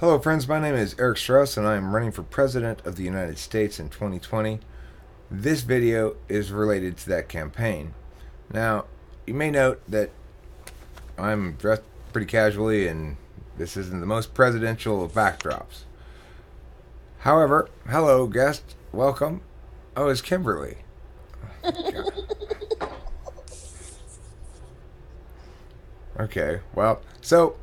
Hello friends, my name is Eric Strauss and I am running for President of the United States in 2020. This video is related to that campaign. Now, you may note that I'm dressed pretty casually and this isn't the most presidential of backdrops. However, hello guest, welcome. Oh, it's Kimberly. Okay, well, so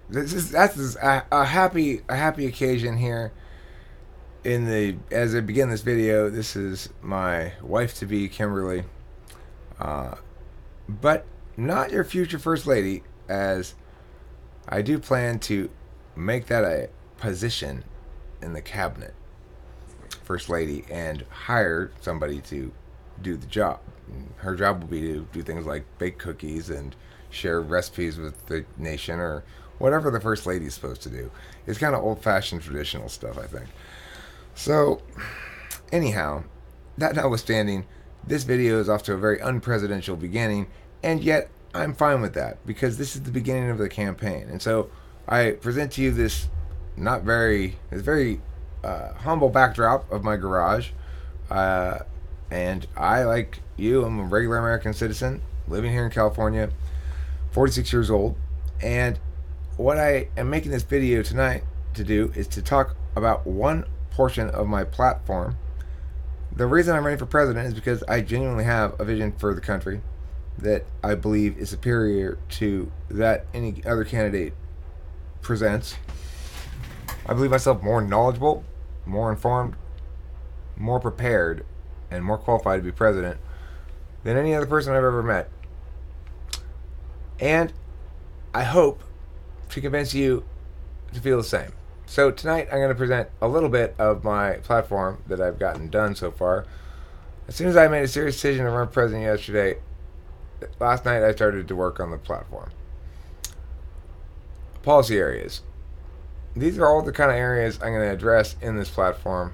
that's a happy occasion here. As I begin this video, this is my wife to be, Kimberly, but not your future first lady, as I do plan to make that a position in the cabinet, first lady, and hire somebody to do the job. Her job will be to do things like bake cookies and share recipes with the nation, or whatever the first lady is supposed to do. It's kind of old-fashioned traditional stuff, I think. So, anyhow, that notwithstanding, this video is off to a very unpresidential beginning, and yet I'm fine with that because this is the beginning of the campaign. And so I present to you this very humble backdrop of my garage. And I, like you, I'm a regular American citizen living here in California, 46 years old, and what I am making this video tonight to do is to talk about one portion of my platform. The reason I'm running for president is because I genuinely have a vision for the country that I believe is superior to that any other candidate presents. I believe myself more knowledgeable, more informed, more prepared, and more qualified to be president than any other person I've ever met. And I hope to convince you to feel the same. So tonight I'm going to present a little bit of my platform that I've gotten done so far. As soon as I made a serious decision to run president yesterday, last night I started to work on the platform. Policy areas. These are all the kind of areas I'm going to address in this platform.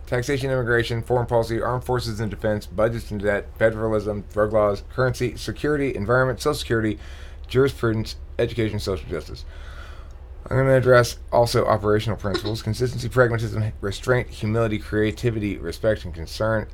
Taxation, immigration, foreign policy, armed forces and defense, budgets and debt, federalism, drug laws, currency, security, environment, social security, jurisprudence, education, social justice. I'm going to address also operational principles: consistency, pragmatism, restraint, humility, creativity, respect, and concern.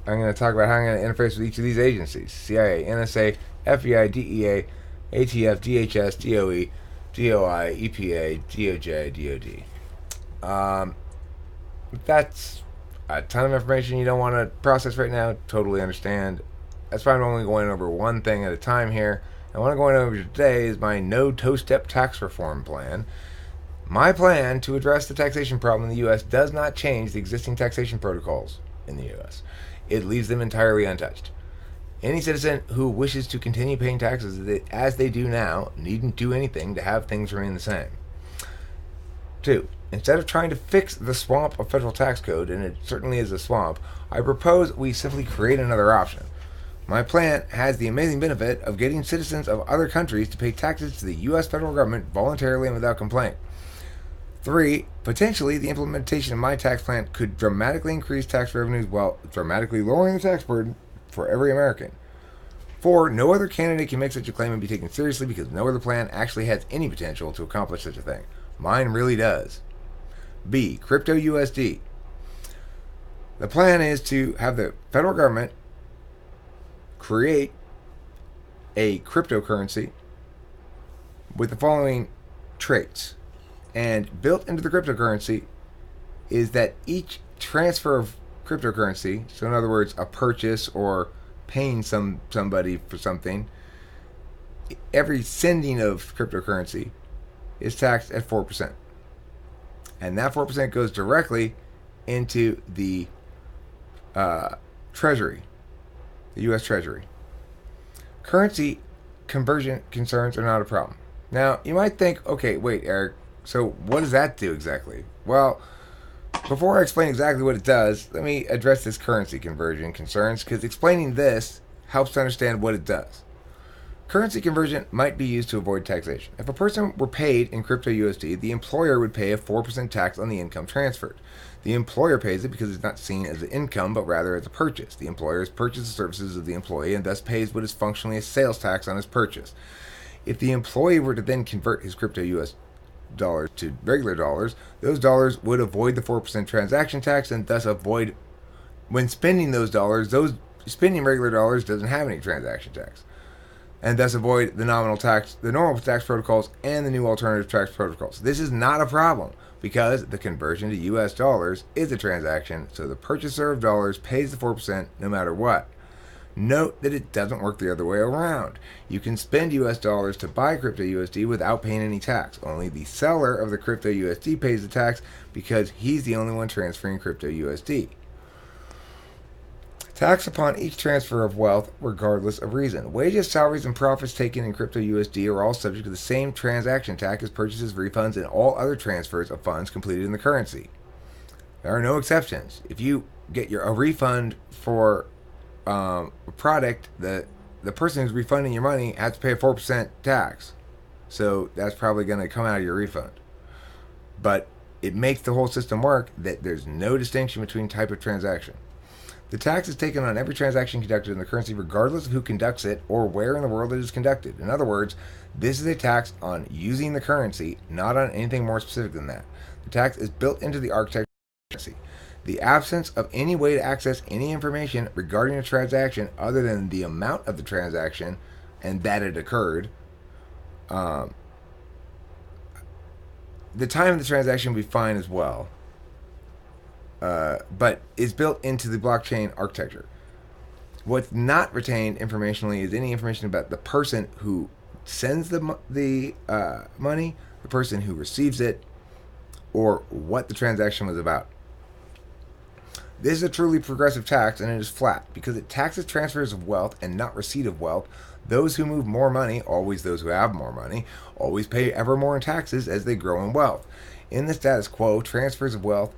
I'm going to talk about how I'm going to interface with each of these agencies: CIA, NSA, FBI, DEA, ATF, DHS, DOE, DOI, EPA, DOJ, DOD. That's a ton of information you don't want to process right now. Totally understand. That's why I'm only going over one thing at a time here. And what I'm going over today is my no toe-step tax reform plan. My plan to address the taxation problem in the U.S. does not change the existing taxation protocols in the U.S. It leaves them entirely untouched. Any citizen who wishes to continue paying taxes as they do now needn't do anything to have things remain the same. 2. Instead of trying to fix the swamp of federal tax code, and it certainly is a swamp, I propose we simply create another option. My plan has the amazing benefit of getting citizens of other countries to pay taxes to the U.S. federal government voluntarily and without complaint. 3. Potentially, the implementation of my tax plan could dramatically increase tax revenues while dramatically lowering the tax burden for every American. 4. No other candidate can make such a claim and be taken seriously because no other plan actually has any potential to accomplish such a thing. Mine really does. B. Crypto-USD. The plan is to have the federal government create a cryptocurrency with the following traits. And built into the cryptocurrency is that each transfer of cryptocurrency, so in other words, a purchase or paying somebody for something, every sending of cryptocurrency is taxed at 4%. And that 4% goes directly into the Treasury, the U.S. Treasury. Currency conversion concerns are not a problem. Now, you might think, okay, wait, Eric, so what does that do exactly? Well, before I explain exactly what it does, let me address this currency conversion concerns, because explaining this helps to understand what it does. Currency conversion might be used to avoid taxation. If a person were paid in crypto-USD, the employer would pay a 4% tax on the income transferred. The employer pays it because it's not seen as an income, but rather as a purchase. The employer has purchased the services of the employee and thus pays what is functionally a sales tax on his purchase. If the employee were to then convert his crypto-USD dollars to regular dollars, those dollars would avoid the 4% transaction tax and thus avoid, when spending those dollars, those spending regular dollars doesn't have any transaction tax, and thus avoid the nominal tax, the normal tax protocols, and the new alternative tax protocols. This is not a problem because the conversion to US dollars is a transaction, so the purchaser of dollars pays the 4% no matter what. Note that it doesn't work the other way around. You can spend US dollars to buy Crypto-USD without paying any tax. Only the seller of the Crypto-USD pays the tax because he's the only one transferring Crypto-USD. Tax upon each transfer of wealth, regardless of reason. Wages, salaries, and profits taken in Crypto-USD are all subject to the same transaction tax as purchases, refunds, and all other transfers of funds completed in the currency. There are no exceptions. If you get a refund for a product, the person who's refunding your money has to pay a 4% tax. So that's probably going to come out of your refund. But it makes the whole system work that there's no distinction between type of transaction. The tax is taken on every transaction conducted in the currency, regardless of who conducts it or where in the world it is conducted. In other words, this is a tax on using the currency, not on anything more specific than that. The tax is built into the architecture of the currency. The absence of any way to access any information regarding a transaction other than the amount of the transaction and that it occurred, the time of the transaction will be fine as well, but is built into the blockchain architecture. What's not retained informationally is any information about the person who sends the money, the person who receives it, or what the transaction was about. This is a truly progressive tax, and it is flat because it taxes transfers of wealth and not receipt of wealth. Those who move more money, always those who have more money, always pay ever more in taxes as they grow in wealth. In the status quo, transfers of wealth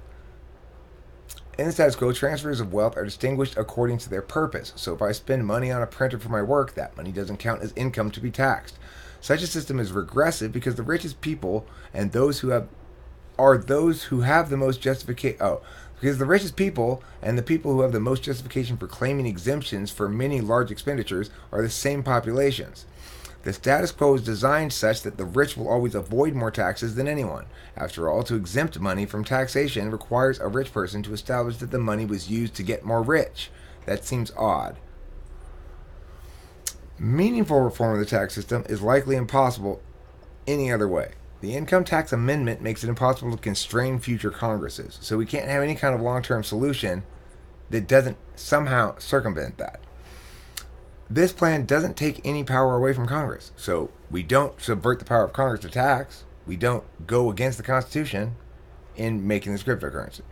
are distinguished according to their purpose. So if I spend money on a printer for my work, that money doesn't count as income to be taxed. Such a system is regressive because the richest people and those who have the most justification. Because the richest people and the people who have the most justification for claiming exemptions for many large expenditures are the same populations. The status quo is designed such that the rich will always avoid more taxes than anyone. After all, to exempt money from taxation requires a rich person to establish that the money was used to get more rich. That seems odd. Meaningful reform of the tax system is likely impossible any other way. The Income Tax Amendment makes it impossible to constrain future Congresses, so we can't have any kind of long-term solution that doesn't somehow circumvent that. This plan doesn't take any power away from Congress, so we don't subvert the power of Congress to tax. We don't go against the Constitution in making this cryptocurrency.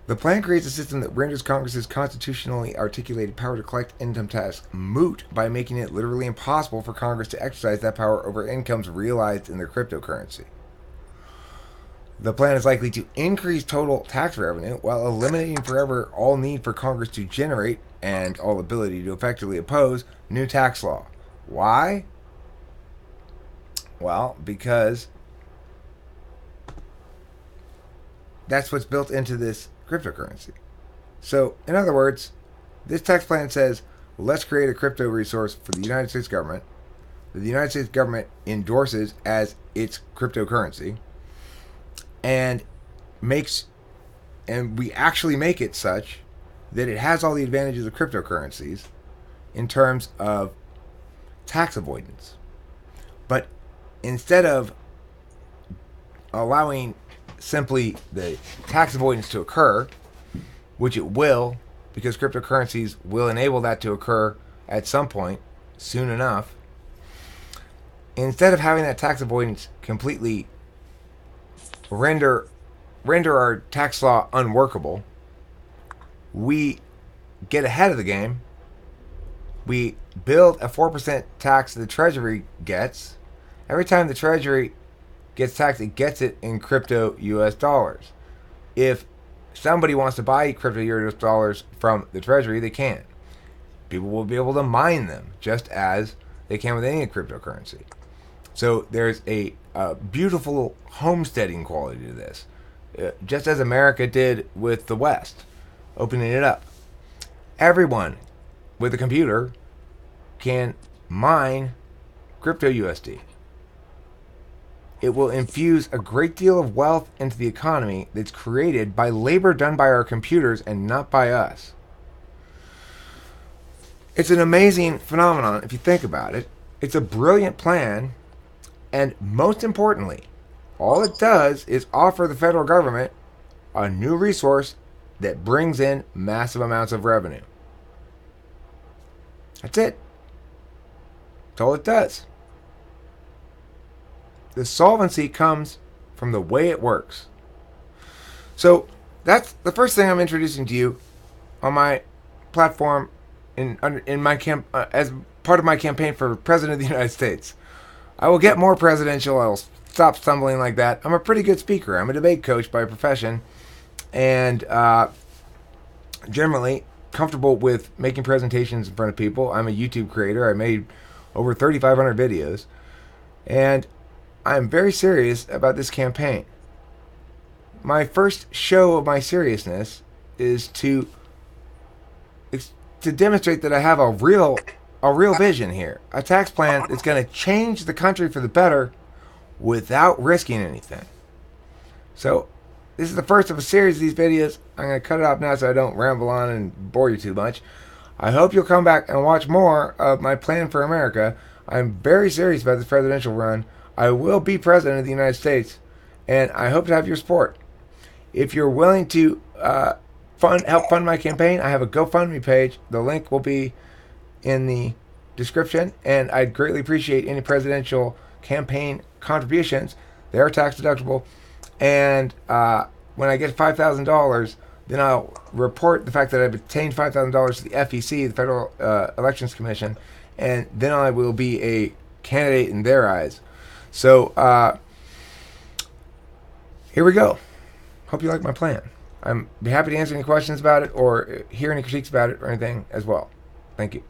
The plan creates a system that renders Congress's constitutionally articulated power to collect income tax moot by making it literally impossible for Congress to exercise that power over incomes realized in their cryptocurrency. The plan is likely to increase total tax revenue while eliminating forever all need for Congress to generate and all ability to effectively oppose new tax law. Why? Well, because that's what's built into this cryptocurrency. So, in other words, this tax plan says, let's create a crypto resource for the United States government that the United States government endorses as its cryptocurrency, and we actually make it such that it has all the advantages of cryptocurrencies in terms of tax avoidance. But instead of allowing simply the tax avoidance to occur, which it will, because cryptocurrencies will enable that to occur at some point soon enough, instead of having that tax avoidance completely render our tax law unworkable, we get ahead of the game. We build a 4% tax the Treasury gets. Every time the Treasury gets taxed, it gets it in crypto US dollars. If somebody wants to buy crypto US dollars from the Treasury, they can. People will be able to mine them just as they can with any cryptocurrency. So there's a beautiful homesteading quality to this, just as America did with the West, opening it up. Everyone with a computer can mine crypto USD. it will infuse a great deal of wealth into the economy that's created by labor done by our computers and not by us. It's an amazing phenomenon if you think about it. It's a brilliant plan, and most importantly, all it does is offer the federal government a new resource that brings in massive amounts of revenue. That's it. That's all it does. The solvency comes from the way it works. So that's the first thing I'm introducing to you on my platform in my as part of my campaign for President of the United States. I will get more presidential. I'll stop stumbling like that. I'm a pretty good speaker. I'm a debate coach by profession, and generally comfortable with making presentations in front of people. I'm a YouTube creator. I made over 3,500 videos, and I'm very serious about this campaign. My first show of my seriousness is to demonstrate that I have a real vision here. A tax plan that's going to change the country for the better without risking anything. So this is the first of a series of these videos. I'm going to cut it off now so I don't ramble on and bore you too much. I hope you'll come back and watch more of my plan for America. I'm very serious about this presidential run. I will be president of the United States, and I hope to have your support. If you're willing to help fund my campaign, I have a GoFundMe page. The link will be in the description, and I'd greatly appreciate any presidential campaign contributions. They are tax deductible, and when I get $5,000, then I'll report the fact that I've obtained $5,000 to the FEC, the Federal Elections Commission, and then I will be a candidate in their eyes. So here we go. Hope you like my plan. I'm happy to answer any questions about it or hear any critiques about it or anything as well. Thank you.